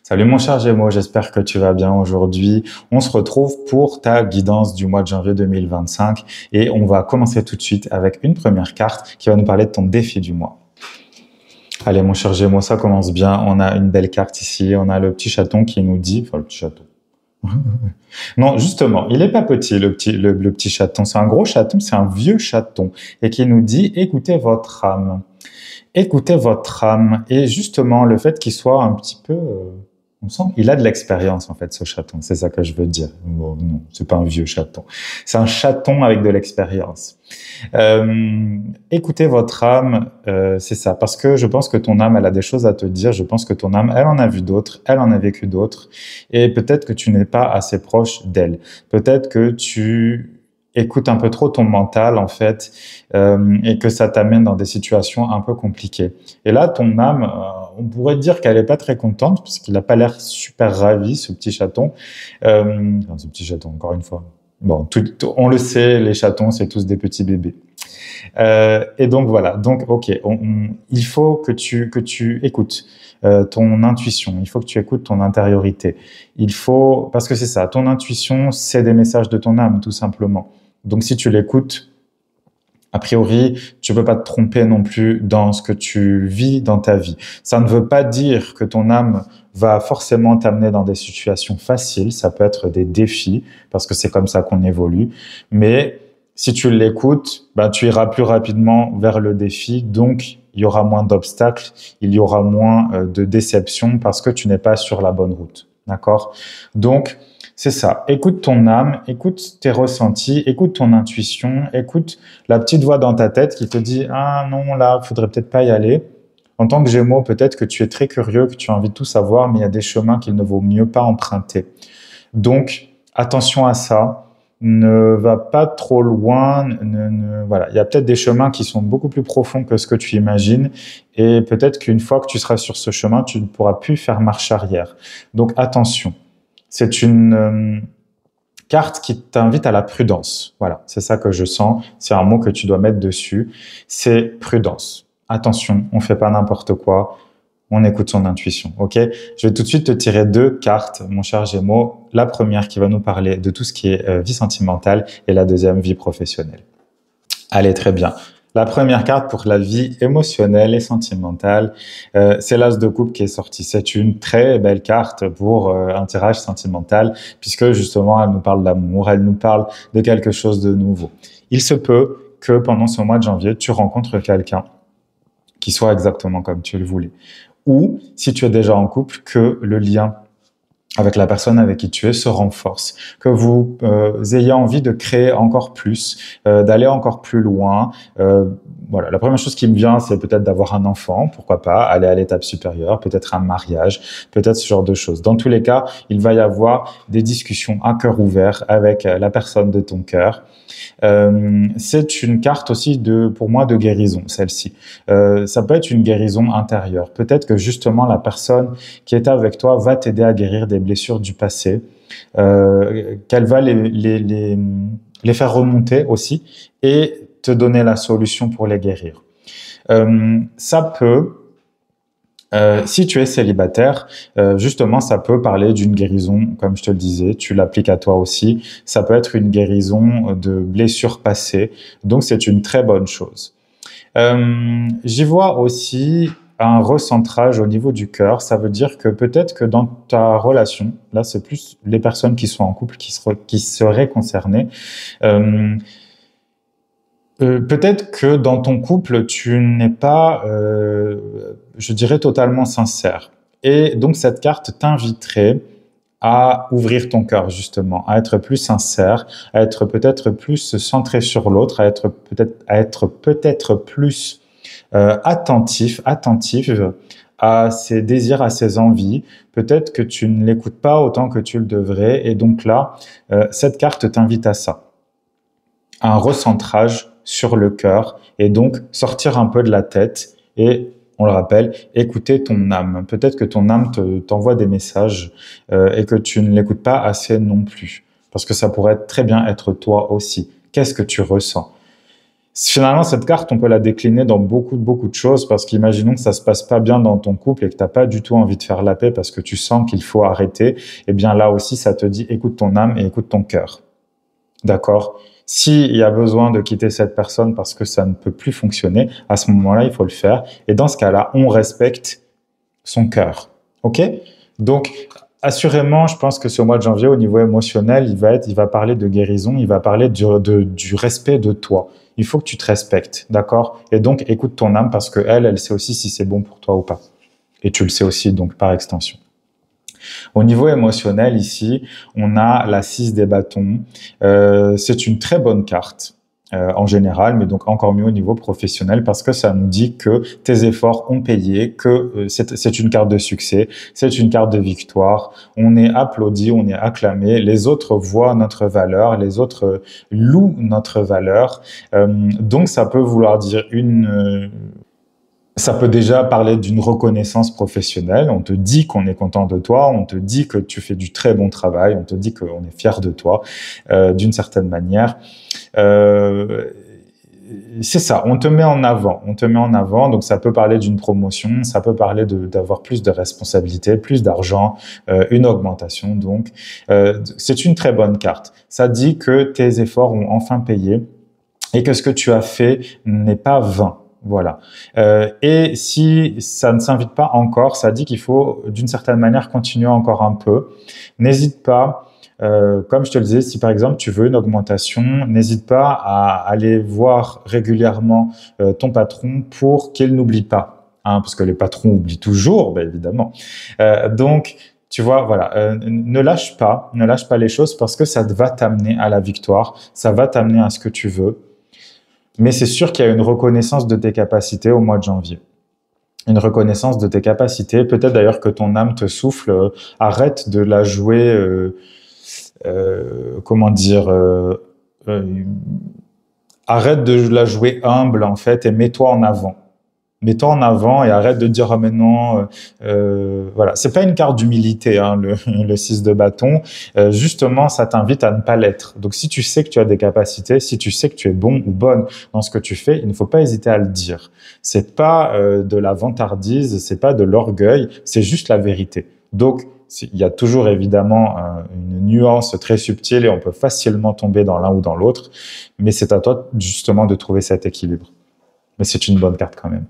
Salut mon cher Gémeaux, j'espère que tu vas bien aujourd'hui. On se retrouve pour ta guidance du mois de janvier 2025 et on va commencer tout de suite avec une première carte qui va nous parler de ton défi du mois. Allez mon cher Gémeaux, ça commence bien. On a une belle carte ici. On a le petit chaton qui nous dit... Enfin, le petit chaton. Non, justement, il n'est pas petit, le petit chaton. C'est un gros chaton, c'est un vieux chaton. Et qui nous dit, écoutez votre âme. Écoutez votre âme. Et justement, le fait qu'il soit un petit peu... on sent qu'il a de l'expérience, en fait, ce chaton. C'est ça que je veux dire. Bon, non, c'est pas un vieux chaton. C'est un chaton avec de l'expérience. Écoutez votre âme, c'est ça. Parce que je pense que ton âme, elle a des choses à te dire. Je pense que ton âme, elle en a vu d'autres. Elle en a vécu d'autres. Et peut-être que tu n'es pas assez proche d'elle. Peut-être que tu écoutes un peu trop ton mental, en fait, et que ça t'amène dans des situations un peu compliquées. Et là, ton âme, on pourrait dire qu'elle est pas très contente, parce qu'il n'a pas l'air super ravi, ce petit chaton. Enfin, ce petit chaton, encore une fois. Bon, on le sait, les chatons, c'est tous des petits bébés. Et donc, voilà. Donc, ok, il faut que tu écoutes ton intuition. Il faut que tu écoutes ton intériorité. Parce que c'est ça, ton intuition, c'est des messages de ton âme, tout simplement. Donc, si tu l'écoutes, a priori, tu peux pas te tromper non plus dans ce que tu vis dans ta vie. Ça ne veut pas dire que ton âme va forcément t'amener dans des situations faciles. Ça peut être des défis, parce que c'est comme ça qu'on évolue. Mais si tu l'écoutes, ben, tu iras plus rapidement vers le défi. Donc, il y aura moins d'obstacles, il y aura moins de déceptions parce que tu n'es pas sur la bonne route. D'accord? Donc, c'est ça. Écoute ton âme, écoute tes ressentis, écoute ton intuition, écoute la petite voix dans ta tête qui te dit « Ah non, là, faudrait peut-être pas y aller ». En tant que Gémeaux, peut-être que tu es très curieux, que tu as envie de tout savoir, mais il y a des chemins qu'il ne vaut mieux pas emprunter. Donc, attention à ça. Ne va pas trop loin. Voilà. Il y a peut-être des chemins qui sont beaucoup plus profonds que ce que tu imagines. Et peut-être qu'une fois que tu seras sur ce chemin, tu ne pourras plus faire marche arrière. Donc, attention. C'est une carte qui t'invite à la prudence. Voilà, c'est ça que je sens. C'est un mot que tu dois mettre dessus. C'est prudence. Attention, on fait pas n'importe quoi. On écoute son intuition, ok? Je vais tout de suite te tirer deux cartes, mon cher Gémeaux. La première qui va nous parler de tout ce qui est vie sentimentale et la deuxième, vie professionnelle. Allez, très bien. La première carte pour la vie émotionnelle et sentimentale, c'est l'As de coupe qui est sorti. C'est une très belle carte pour un tirage sentimental, puisque justement, elle nous parle d'amour, elle nous parle de quelque chose de nouveau. Il se peut que pendant ce mois de janvier, tu rencontres quelqu'un qui soit exactement comme tu le voulais. Ou, si tu es déjà en couple, que le lien avec la personne avec qui tu es se renforce, que vous ayez envie de créer encore plus, d'aller encore plus loin. Voilà, la première chose qui me vient, c'est peut-être d'avoir un enfant, pourquoi pas, aller à l'étape supérieure, peut-être un mariage, peut-être ce genre de choses. Dans tous les cas, il va y avoir des discussions à cœur ouvert avec la personne de ton cœur. C'est une carte aussi pour moi de guérison, celle-ci. Ça peut être une guérison intérieure. Peut-être que justement la personne qui est avec toi va t'aider à guérir des blessures du passé, qu'elle va les faire remonter aussi et te donner la solution pour les guérir. Ça peut... si tu es célibataire, justement, ça peut parler d'une guérison, comme je te le disais, tu l'appliques à toi aussi. Ça peut être une guérison de blessures passées, donc c'est une très bonne chose. J'y vois aussi un recentrage au niveau du cœur. Ça veut dire que peut-être que dans ta relation, là c'est plus les personnes qui sont en couple qui seraient concernées, peut-être que dans ton couple, tu n'es pas, je dirais, totalement sincère. Et donc, cette carte t'inviterait à ouvrir ton cœur, justement, à être plus sincère, à être peut-être plus centré sur l'autre, à être peut-être plus attentive à ses désirs, à ses envies. Peut-être que tu ne l'écoutes pas autant que tu le devrais. Et donc là, cette carte t'invite à ça. Un recentrage sur le cœur et donc sortir un peu de la tête et, on le rappelle, écouter ton âme. Peut-être que ton âme t'envoie des messages et que tu ne l'écoutes pas assez non plus parce que ça pourrait très bien être toi aussi. Qu'est-ce que tu ressens? Finalement, cette carte, on peut la décliner dans beaucoup de choses parce qu'imaginons que ça se passe pas bien dans ton couple et que t'as pas du tout envie de faire la paix parce que tu sens qu'il faut arrêter. Eh bien, là aussi, ça te dit écoute ton âme et écoute ton cœur. D'accord? S'il y a besoin de quitter cette personne parce que ça ne peut plus fonctionner, à ce moment-là, il faut le faire. Et dans ce cas-là, on respecte son cœur. OK? Donc, assurément, je pense que ce mois de janvier, au niveau émotionnel, il va parler de guérison, il va parler du respect de toi. Il faut que tu te respectes, d'accord? Et donc, écoute ton âme parce que elle sait aussi si c'est bon pour toi ou pas. Et tu le sais aussi, donc, par extension. Au niveau émotionnel, ici, on a la 6 des bâtons. C'est une très bonne carte. En général, mais donc encore mieux au niveau professionnel parce que ça nous dit que tes efforts ont payé, que c'est une carte de succès, c'est une carte de victoire, on est applaudi, on est acclamé, les autres voient notre valeur, les autres louent notre valeur, donc ça peut vouloir dire ça peut déjà parler d'une reconnaissance professionnelle. On te dit qu'on est content de toi, on te dit que tu fais du très bon travail, on te dit qu'on est fier de toi, d'une certaine manière. C'est ça, on te met en avant, donc ça peut parler d'une promotion, ça peut parler d'avoir plus de responsabilités, plus d'argent, une augmentation, donc c'est une très bonne carte. Ça dit que tes efforts ont enfin payé et que ce que tu as fait n'est pas vain. Voilà. Et si ça ne s'invite pas encore, ça dit qu'il faut d'une certaine manière continuer encore un peu. N'hésite pas, comme je te le disais, si par exemple tu veux une augmentation, n'hésite pas à aller voir régulièrement ton patron pour qu'il n'oublie pas, hein, parce que les patrons oublient toujours, ben évidemment. Donc, tu vois, voilà, ne lâche pas les choses parce que ça va t'amener à la victoire, ça va t'amener à ce que tu veux. Mais c'est sûr qu'il y a une reconnaissance de tes capacités au mois de janvier. Une reconnaissance de tes capacités. Peut-être d'ailleurs que ton âme te souffle. Arrête de la jouer, arrête de la jouer humble en fait et mets-toi en avant. Mets-toi en avant et arrête de dire ah mais non, voilà. C'est pas une carte d'humilité, hein, le 6 de bâton. Justement, ça t'invite à ne pas l'être. Donc si tu sais que tu as des capacités, si tu sais que tu es bon ou bonne dans ce que tu fais, il ne faut pas hésiter à le dire. C'est pas de la vantardise, c'est pas de l'orgueil, c'est juste la vérité. Donc il y a toujours évidemment une nuance très subtile et on peut facilement tomber dans l'un ou dans l'autre, mais c'est à toi justement de trouver cet équilibre. Mais c'est une bonne carte quand même.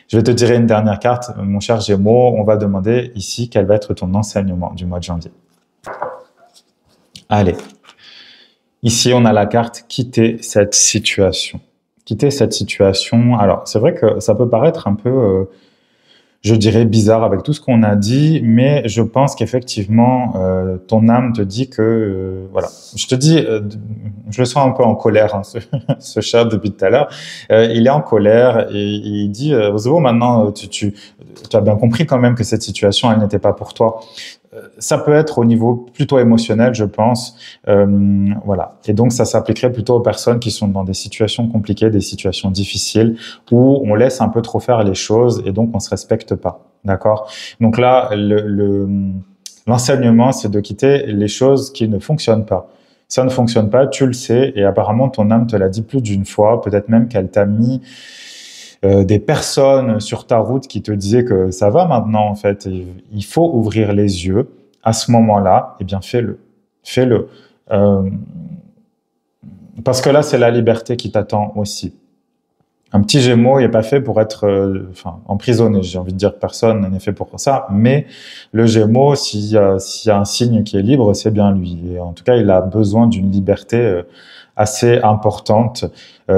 Je vais te tirer une dernière carte, mon cher Gémeaux. On va demander ici quel va être ton enseignement du mois de janvier. Allez. Ici, on a la carte « Quitter cette situation ». Quitter cette situation. Alors, c'est vrai que ça peut paraître un peu, je dirais, bizarre avec tout ce qu'on a dit, mais je pense qu'effectivement, ton âme te dit que, voilà. Je te dis, je le sens un peu en colère, hein, ce chat depuis tout à l'heure. Il est en colère et il dit, Ozo, maintenant, tu as bien compris quand même que cette situation, elle n'était pas pour toi. Ça peut être au niveau plutôt émotionnel, je pense. Voilà. Et donc, ça s'appliquerait plutôt aux personnes qui sont dans des situations compliquées, des situations difficiles, où on laisse un peu trop faire les choses et donc on se respecte pas. D'accord? Donc là, l'enseignement, c'est de quitter les choses qui ne fonctionnent pas. Ça ne fonctionne pas, tu le sais, et apparemment, ton âme te l'a dit plus d'une fois, peut-être même qu'elle t'a mis des personnes sur ta route qui te disaient que ça va maintenant, en fait, il faut ouvrir les yeux. À ce moment-là, eh bien, fais-le. Fais-le. Parce que là, c'est la liberté qui t'attend aussi. Un petit Gémeaux, il n'est pas fait pour être emprisonné. J'ai envie de dire personne n'est fait pour ça. Mais le Gémeaux, s'il y a un signe qui est libre, c'est bien lui. Et en tout cas, il a besoin d'une liberté assez importante.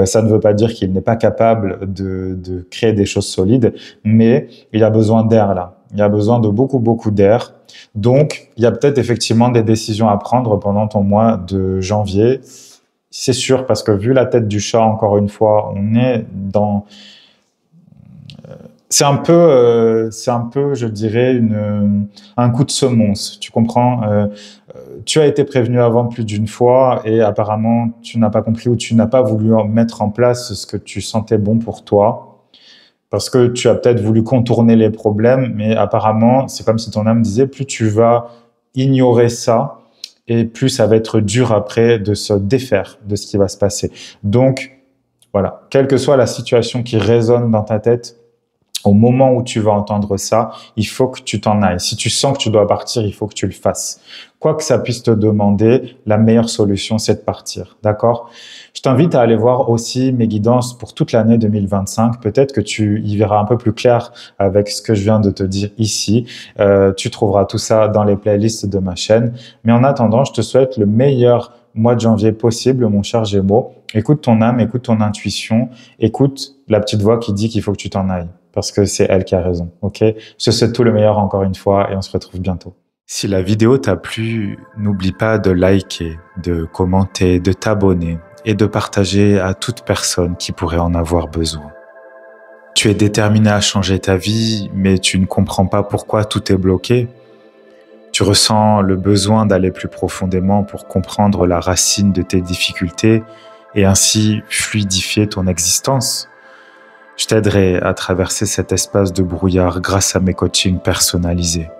Ça ne veut pas dire qu'il n'est pas capable de créer des choses solides, mais il a besoin d'air là. Il y a besoin de beaucoup d'air. Donc, il y a peut-être effectivement des décisions à prendre pendant ton mois de janvier. C'est sûr, parce que vu la tête du chat, encore une fois, on est dans... C'est un peu, je dirais, un coup de semonce, tu comprends? Tu as été prévenu avant plus d'une fois et apparemment, tu n'as pas compris ou tu n'as pas voulu mettre en place ce que tu sentais bon pour toi. Parce que tu as peut-être voulu contourner les problèmes, mais apparemment, c'est comme si ton âme disait, plus tu vas ignorer ça, et plus ça va être dur après de se défaire de ce qui va se passer. Donc, Voilà. Quelle que soit la situation qui résonne dans ta tête, au moment où tu vas entendre ça, il faut que tu t'en ailles. Si tu sens que tu dois partir, il faut que tu le fasses. Quoi que ça puisse te demander, la meilleure solution, c'est de partir. D'accord? Je t'invite à aller voir aussi mes guidances pour toute l'année 2025. Peut-être que tu y verras un peu plus clair avec ce que je viens de te dire ici. Tu trouveras tout ça dans les playlists de ma chaîne. Mais en attendant, je te souhaite le meilleur mois de janvier possible, mon cher Gémeaux. Écoute ton âme, écoute ton intuition, écoute la petite voix qui dit qu'il faut que tu t'en ailles. Parce que c'est elle qui a raison, ok? Je te souhaite tout le meilleur encore une fois et on se retrouve bientôt. Si la vidéo t'a plu, n'oublie pas de liker, de commenter, de t'abonner et de partager à toute personne qui pourrait en avoir besoin. Tu es déterminé à changer ta vie, mais tu ne comprends pas pourquoi tout est bloqué. Tu ressens le besoin d'aller plus profondément pour comprendre la racine de tes difficultés et ainsi fluidifier ton existence. Je t'aiderai à traverser cet espace de brouillard grâce à mes coachings personnalisés.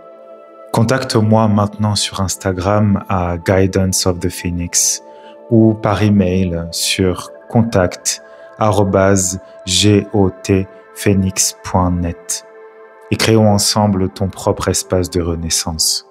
Contacte-moi maintenant sur Instagram à Guidance of the Phoenix ou par email sur contact@gotphoenix.net et créons ensemble ton propre espace de renaissance.